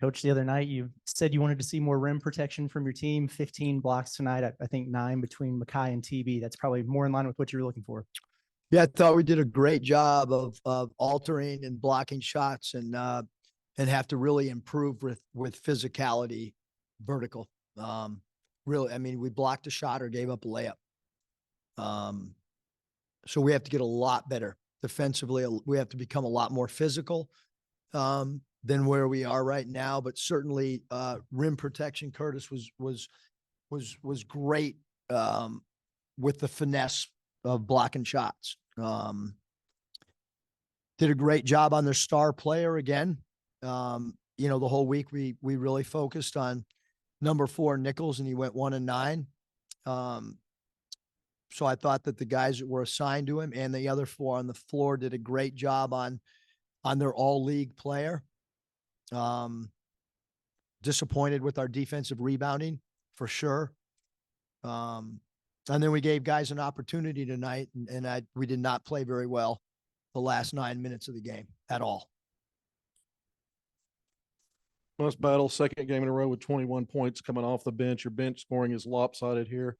Coach, the other night you said you wanted to see more rim protection from your team. 15 blocks tonight. I think 9 between Makai and TB. That's probably more in line with what you were looking for. Yeah, I thought we did a great job of altering and blocking shots, and have to really improve with physicality, vertical. Really, I mean, we blocked a shot or gave up a layup. So we have to get a lot better defensively. We have to become a lot more physical than where we are right now. But certainly, rim protection, Curtis was great with the finesse of blocking shots. Did a great job on their star player again. You know, the whole week we really focused on number 4 Nichols, and he went 1 and 9. So I thought that the guys that were assigned to him and the other 4 on the floor did a great job on their all league player. Disappointed with our defensive rebounding for sure. And then we gave guys an opportunity tonight, and we did not play very well the last 9 minutes of the game at all. Must battle, second game in a row with 21 points coming off the bench. Your bench scoring is lopsided here.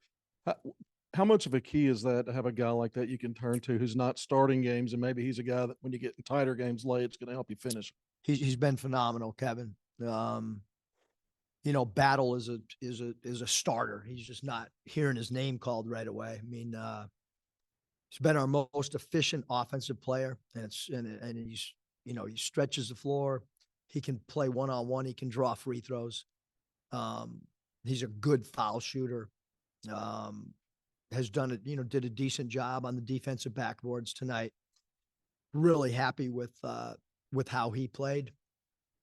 How much of a key is that to have a guy like that you can turn to who's not starting games, and maybe he's a guy that when you get in tighter games late, it's going to help you finish? He's been phenomenal, Kevin. You know, Battle is a starter. He's just not hearing his name called right away. I mean, he's been our most efficient offensive player, and he's, you know, he stretches the floor. He can play one-on-one. He can draw free throws. He's a good foul shooter. Has done it, you know, did a decent job on the defensive backboards tonight. Really happy with how he played.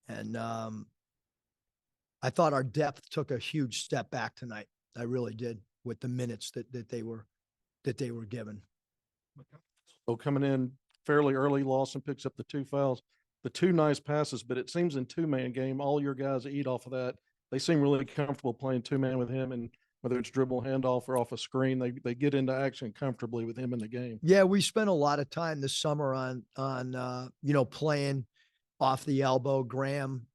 And I thought our depth took a huge step back tonight. I really did, with the minutes that they were given. So coming in fairly early, Lawson picks up the 2 fouls, the 2 nice passes, but it seems in 2-man game, all your guys eat off of that. They seem really comfortable playing 2-man with him, and whether it's dribble, handoff, or off a screen, they get into action comfortably with him in the game. Yeah, we spent a lot of time this summer on you know, playing off the elbow. Graham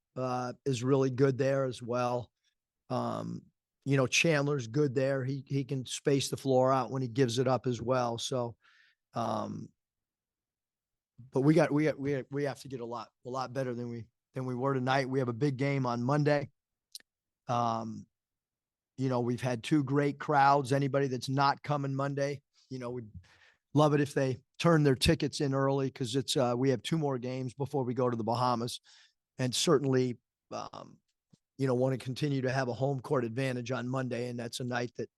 is really good there as well. You know, Chandler's good there. He can space the floor out when he gives it up as well. So, but we have to get a lot better than we were tonight. We have a big game on Monday. You know, we've had 2 great crowds. Anybody that's not coming Monday, you know, we'd love it if they turn their tickets in early, because it's we have 2 more games before we go to the Bahamas, and certainly, you know, want to continue to have a home court advantage on Monday. And that's a night that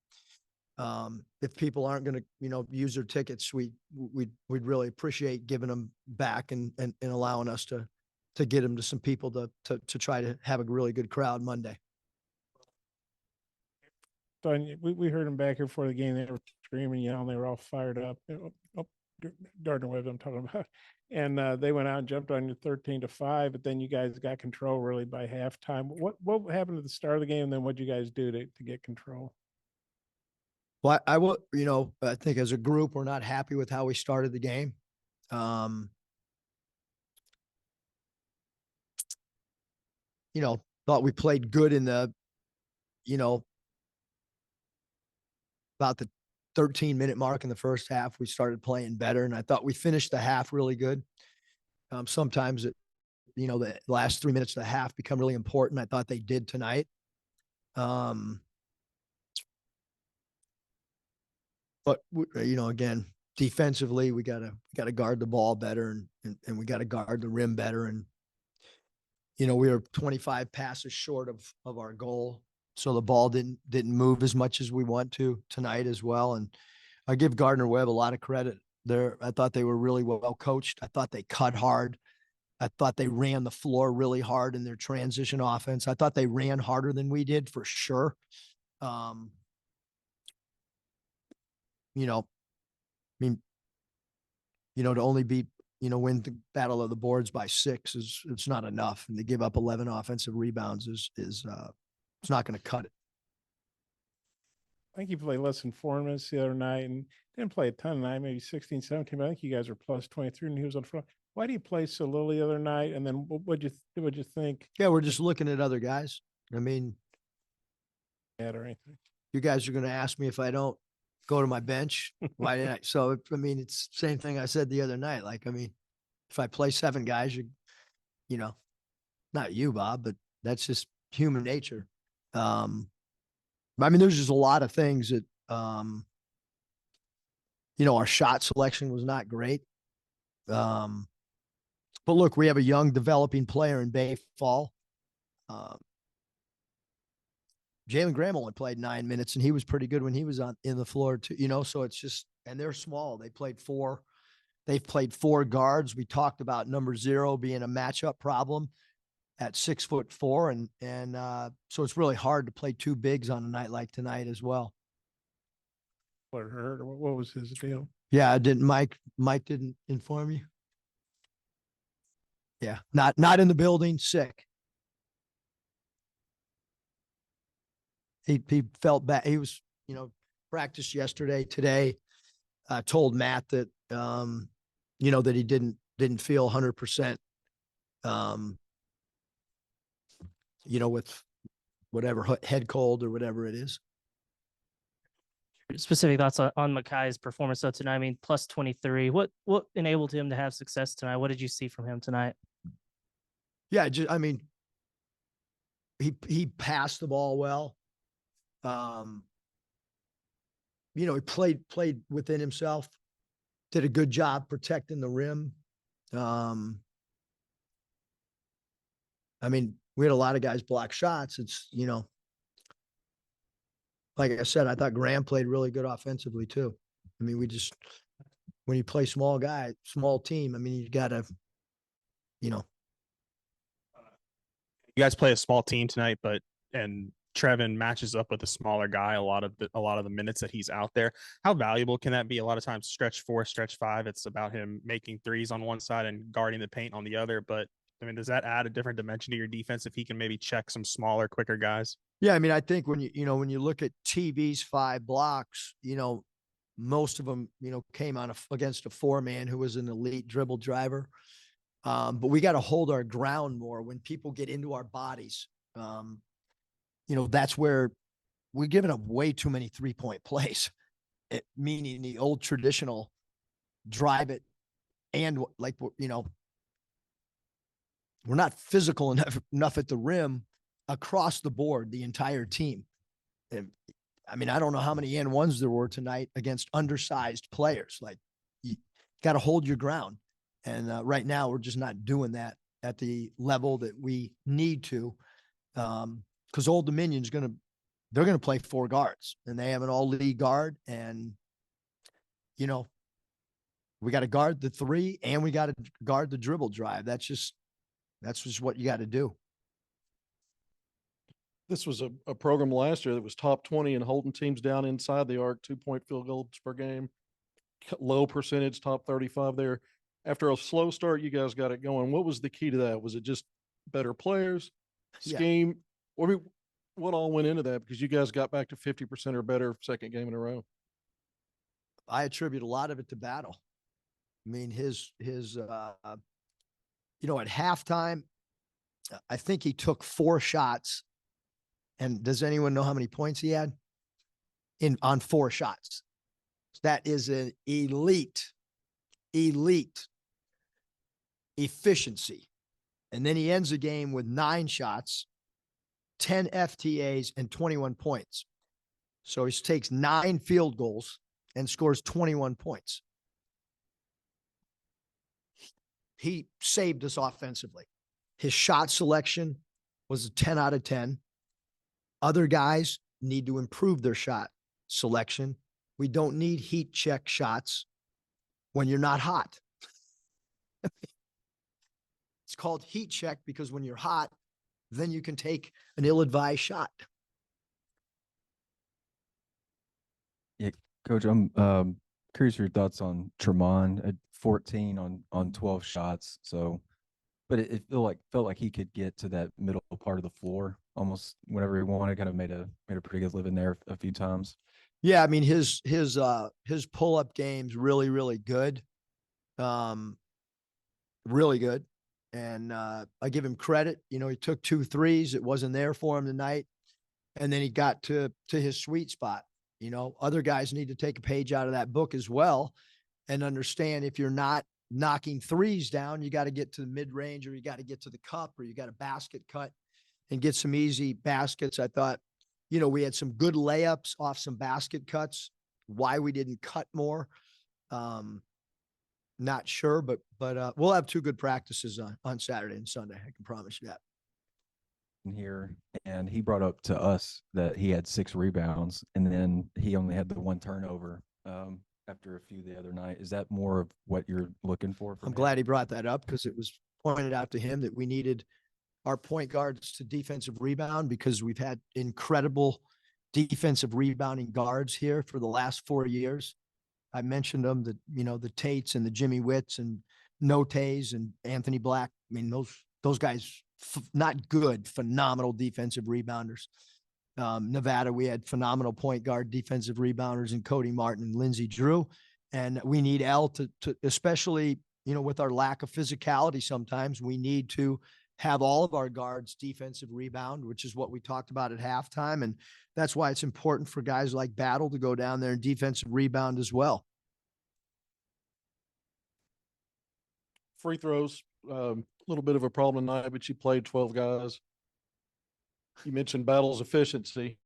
if people aren't going to, you know, use their tickets, we'd really appreciate giving them back and allowing us to get them to some people to try to have a really good crowd Monday. So we heard them back here before the game. They were screaming, yelling. They were all fired up. Gardner Webb, I'm talking about. And they went out and jumped on you 13-5, but then you guys got control really by halftime. What happened at the start of the game, and then what did you guys do to get control? Well, I will, you know, I think as a group, we're not happy with how we started the game. You know, thought we played good in the, you know, about the 13-minute mark in the first half. We started playing better, and I thought we finished the half really good. Sometimes you know, the last 3 minutes of the half become really important. I thought they did tonight. But you know, again, defensively, we gotta guard the ball better, and we gotta guard the rim better. And you know, we were 25 passes short of our goal. So the ball didn't move as much as we want to tonight as well. And I give Gardner Webb a lot of credit there. I thought they were really well coached. I thought they cut hard. I thought they ran the floor really hard in their transition offense. I thought they ran harder than we did for sure. You know, I mean, you know, to only beat, you know, win the battle of the boards by 6 it's not enough. And to give up 11 offensive rebounds is it's not going to cut it. I think you played less than 4 minutes the other night and didn't play a ton tonight, maybe 16, 17, but I think you guys were plus 23 and he was on front. why do you play so little the other night? And then what'd you think Yeah, we're just looking at other guys. I mean, at or anything? you guys are going to ask me if I don't go to my bench. Why didn't I? So, I mean, it's the same thing I said the other night. Like, I mean, if I play 7 guys, you know, not you, Bob, but that's just human nature. I mean, there's just a lot of things that, our shot selection was not great. But look, we have a young developing player in Bay Fall. Jalen Graham only played 9 minutes, and he was pretty good when he was in the floor too, so it's just, and they're small. They've played 4 guards. We talked about number 0 being a matchup problem at 6'4", and so it's really hard to play 2 bigs on a night like tonight as well. What hurt? What was his deal? Yeah, Mike didn't inform you? Yeah, not in the building, sick. He felt bad. He was, practiced yesterday, today, told Matt that, that he didn't feel 100%, with whatever head cold or whatever it is. Specific thoughts on Makai's performance though tonight. I mean, plus 23. What enabled him to have success tonight? What did you see from him tonight? Yeah, I mean, he passed the ball well. He played within himself, did a good job protecting the rim. I mean, we had a lot of guys block shots. It's, like I said, I thought Graham played really good offensively too. I mean, when you play small team, I mean, you gotta, You guys play a small team tonight, and Trevin matches up with a smaller guy a lot of the minutes that he's out there. How valuable can that be? A lot of times stretch 4, stretch 5, it's about him making threes on one side and guarding the paint on the other. But I mean, does that add a different dimension to your defense if he can maybe check some smaller, quicker guys? Yeah, I mean, I think when you look at TV's 5 blocks, most of them, came against a 4-man who was an elite dribble driver. But we got to hold our ground more when people get into our bodies. That's where we're giving up way too many 3-point plays, meaning the old traditional drive it. And we're not physical enough at the rim across the board, the entire team. And I mean, I don't know how many N1s there were tonight against undersized players. Like, you got to hold your ground. And right now we're just not doing that at the level that we need to. Because Old Dominion's they're going to play 4 guards, and they have an all-league guard. And, we got to guard the 3 and we got to guard the dribble drive. That's just what you got to do. This was a program last year that was top 20 and holding teams down inside the arc, 2-point field goals per game, low percentage, top 35 there. After a slow start, you guys got it going. What was the key to that? Was it just better players, scheme? Yeah. What all went into that? Because you guys got back to 50% or better second game in a row. I attribute a lot of it to Battle. I mean, his at halftime, I think he took 4 shots. And does anyone know how many points he had on 4 shots? That is an elite efficiency. And then he ends the game with 9 shots, 10 FTAs, and 21 points. So he takes 9 field goals and scores 21 points. He saved us offensively. His shot selection was a 10 out of 10. Other guys need to improve their shot selection. We don't need heat check shots when you're not hot. It's called heat check because when you're hot, then you can take an ill-advised shot. Yeah, Coach, I'm curious your thoughts on Tremont at 14 on 12 shots. So, but it felt like he could get to that middle part of the floor almost whenever he wanted. Kind of made a pretty good living there a few times. Yeah, I mean his pull-up game's really, really good. really good. And I give him credit. You know, he took 2 threes. It wasn't there for him tonight. And then he got to his sweet spot. You know, other guys need to take a page out of that book as well and understand if you're not knocking threes down, you got to get to the mid range, or you got to get to the cup, or you got a basket cut and get some easy baskets. I thought, you know, we had some good layups off some basket cuts. Why we didn't cut more, not sure, but we'll have 2 good practices on Saturday and Sunday. I can promise you that. Here, and he brought up to us that he had 6 rebounds, and then he only had the 1 turnover after a few the other night. Is that more of what you're looking for? I'm glad he brought that up, because it was pointed out to him that we needed our point guards to defensive rebound, because we've had incredible defensive rebounding guards here for the last 4 years. I mentioned them, the Tates and the Jimmy Witts and Notays and Anthony Black. I mean, those guys, not good, phenomenal defensive rebounders. Nevada, we had phenomenal point guard defensive rebounders in Cody Martin and Lindsey Drew. And we need L to especially, you know, with our lack of physicality, sometimes we need to have all of our guards defensive rebound, which is what we talked about at halftime. And that's why it's important for guys like Battle to go down there and defensive rebound as well. Free throws, a little bit of a problem tonight, but you played 12 guys. You mentioned Battle's efficiency.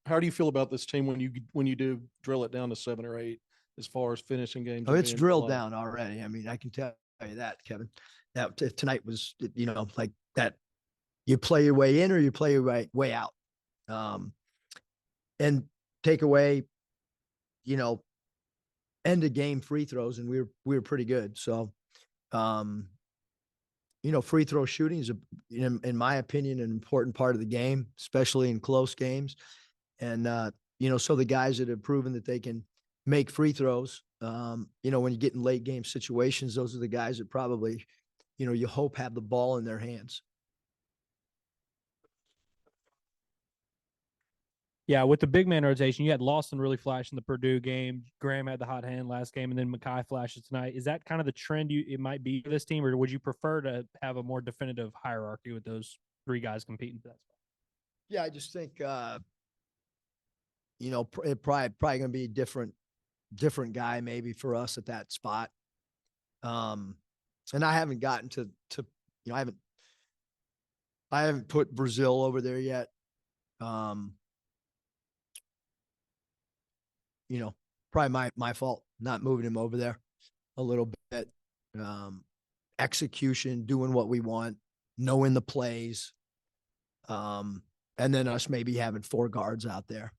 How do you feel about this team when you do drill it down to 7 or 8 as far as finishing games? Oh, it's drilled down already. I mean, I can tell you that, Kevin. That tonight was, you know, like that. You play your way in or you play your way out, and take away, you know, end of game free throws, and we were pretty good. So, you know, free throw shooting is, in my opinion, an important part of the game, especially in close games. And, you know, so the guys that have proven that they can make free throws, you know, when you get in late game situations, those are the guys that probably, you know, you hope have the ball in their hands. Yeah, with the big man rotation, you had Lawson really flash in the Purdue game. Graham had the hot hand last game, and then Mackay flashes tonight. Is that kind of the trend it might be for this team, or would you prefer to have a more definitive hierarchy with those 3 guys competing for that spot? Yeah, I just think, you know, it probably going to be a different guy maybe for us at that spot. And I haven't gotten to, you know, I haven't put Brazil over there yet. You know, probably my fault not moving him over there a little bit. Execution, doing what we want, knowing the plays. And then us maybe having 4 guards out there.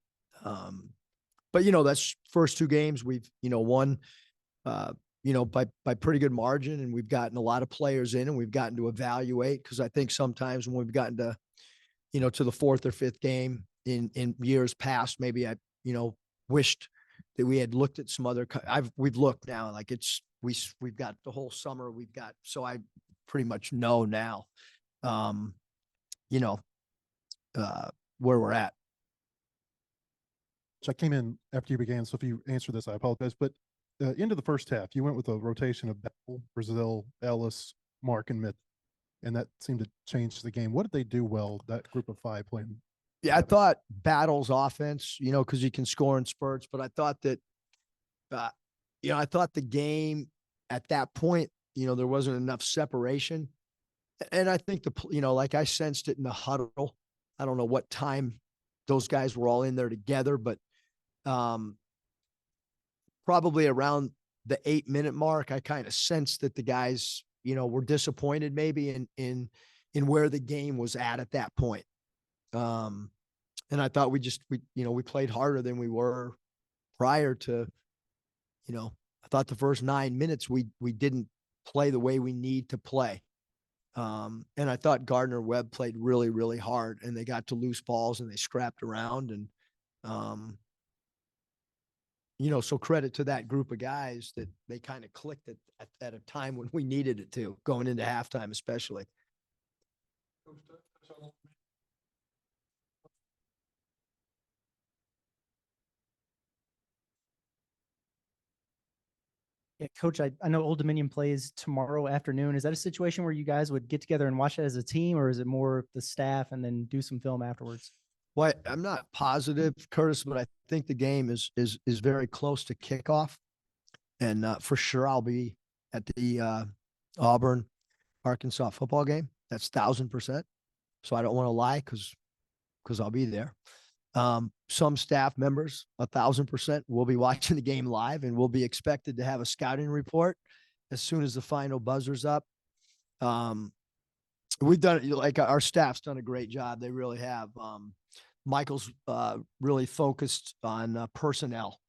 But, you know, that's first 2 games we've, you know, won, you know, by pretty good margin, and we've gotten a lot of players in, and we've gotten to evaluate, because I think sometimes when we've gotten to, you know, to the 4th or 5th game in years past, maybe I, you know, wished that we had looked at some other, we've looked now, like we've got the whole summer, so I pretty much know now, you know, where we're at. So I came in after you began, so if you answer this, I apologize. But into the first half, you went with a rotation of Bell, Brazil, Ellis, Mark, and Mitch, and that seemed to change the game. What did they do well, that group of 5 playing? Yeah, I thought Battle's offense, you know, because he can score in spurts, but I thought that, you know, I thought the game at that point, you know, there wasn't enough separation. And I think you know, like I sensed it in the huddle. I don't know what time those guys were all in there together, but probably around the 8-minute mark, I kind of sensed that the guys, you know, were disappointed maybe in where the game was at that point. And I thought we you know, we played harder than we were prior to, you know, I thought the first 9 minutes, we didn't play the way we need to play. And I thought Gardner Webb played really, really hard, and they got to loose balls and they scrapped around, and, you know, so credit to that group of guys that they kind of clicked at a time when we needed it to, going into halftime, especially. Yeah, Coach, I know Old Dominion plays tomorrow afternoon. Is that a situation where you guys would get together and watch it as a team, or is it more the staff and then do some film afterwards? Well, I'm not positive, Curtis, but I think the game is very close to kickoff, and for sure I'll be at the Auburn Arkansas football game. That's 1,000%. So I don't want to lie because I'll be there. Some staff members, 1,000%, will be watching the game live, and will be expected to have a scouting report as soon as the final buzzer's up. We've done, like, our staff's done a great job. They really have. Michael's really focused on personnel.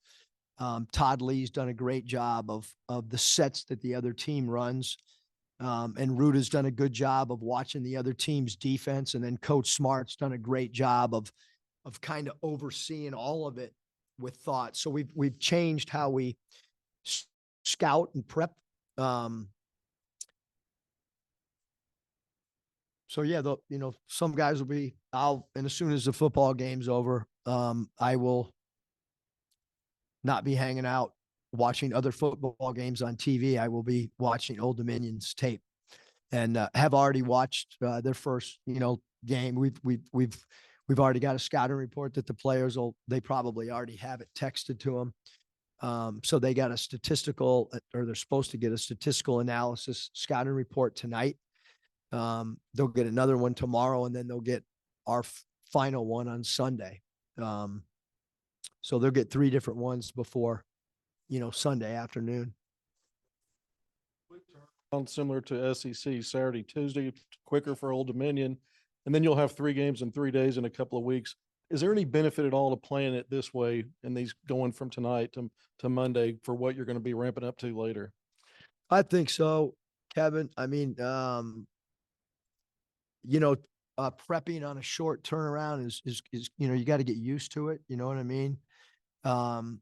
Todd Lee's done a great job of the sets that the other team runs. And Root has done a good job of watching the other team's defense. And then Coach Smart's done a great job of kind of overseeing all of it with thought. So we've changed how we scout and prep. So yeah, some guys will be out, and as soon as the football game's over, I will not be hanging out watching other football games on TV. I will be watching Old Dominion's tape, and have already watched their first, game. We've already got a scouting report that the players they probably already have it texted to them. So they got a statistical, or they're supposed to get a statistical analysis scouting report tonight. They'll get another one tomorrow, and then they'll get our final one on Sunday. So they'll get 3 different ones before, Sunday afternoon. Similar to SEC, Saturday, Tuesday, quicker for Old Dominion, and then you'll have 3 games in 3 days in a couple of weeks. Is there any benefit at all to playing it this way, and these going from tonight to Monday, for what you're going to be ramping up to later? I think so, Kevin. I mean, prepping on a short turnaround is you got to get used to it. You know what I mean? The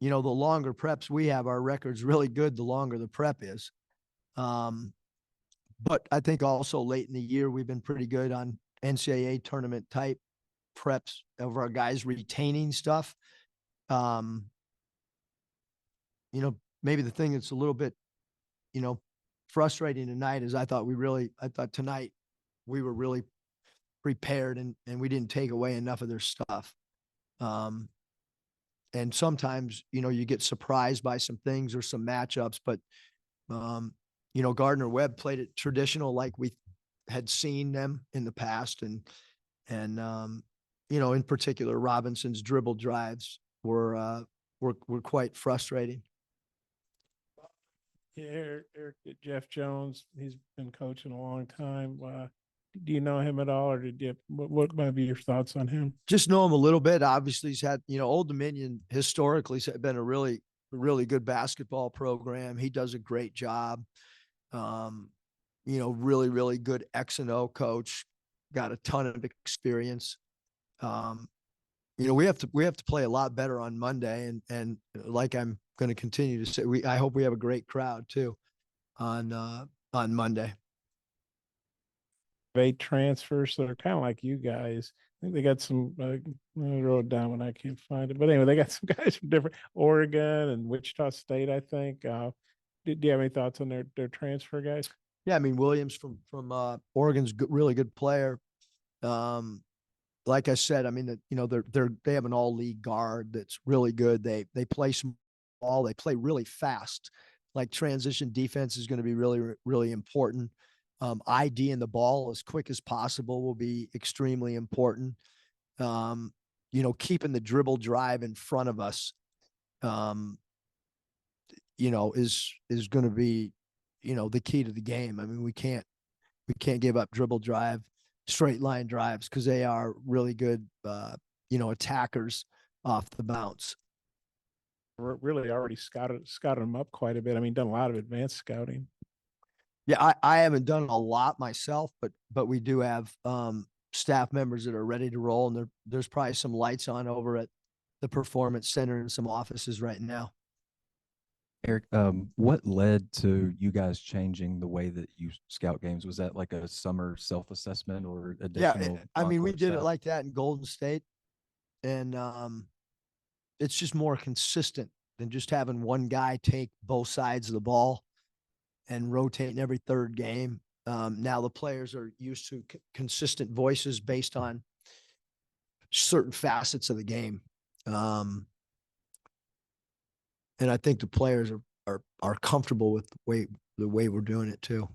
longer preps we have, our record's really good, the longer the prep is. But I think also late in the year, we've been pretty good on NCAA tournament type preps of our guys retaining stuff. Maybe the thing that's a little bit, frustrating tonight is I thought tonight we were really prepared, and we didn't take away enough of their stuff. And sometimes, you get surprised by some things or some matchups, but, Gardner Webb played it traditional, like we had seen them in the past. And in particular, Robinson's dribble drives were quite frustrating. Yeah, Eric, Jeff Jones, he's been coaching a long time. Do you know him at all, or what might be your thoughts on him? Just know him a little bit. Obviously, he's had, Old Dominion historically has been a really, really good basketball program. He does a great job. Really, really good X and O coach. Got a ton of experience. We have to play a lot better on Monday, and like I'm going to continue to say, I hope we have a great crowd too on Monday. 8 transfers, so they're kind of like you guys. I think they got some. I wrote it down when I can't find it, but anyway, they got some guys from different Oregon and Wichita State, I think. Do you have any thoughts on their transfer guys? Yeah, I mean, Williams from Oregon's really good player. Like I said, I mean, they have an all-league guard that's really good. They play small, they play really fast. Like, transition defense is going to be really, really important. ID in the ball as quick as possible will be extremely important. Keeping the dribble drive in front of us, is going to be, the key to the game. I mean, we can't give up dribble drive, straight line drives, because they are really good, attackers off the bounce. We're really already scouted them up quite a bit. I mean, done a lot of advanced scouting. Yeah, I haven't done a lot myself, but we do have staff members that are ready to roll, and there's probably some lights on over at the Performance Center and some offices right now. Eric, what led to you guys changing the way that you scout games? Was that like a summer self-assessment or additional? Yeah, I mean, we on-court did it stuff? like that in Golden State, and it's just more consistent than just having one guy take both sides of the ball and rotating every third game. Now the players are used to consistent voices based on certain facets of the game. And I think the players are comfortable with the way we're doing it too.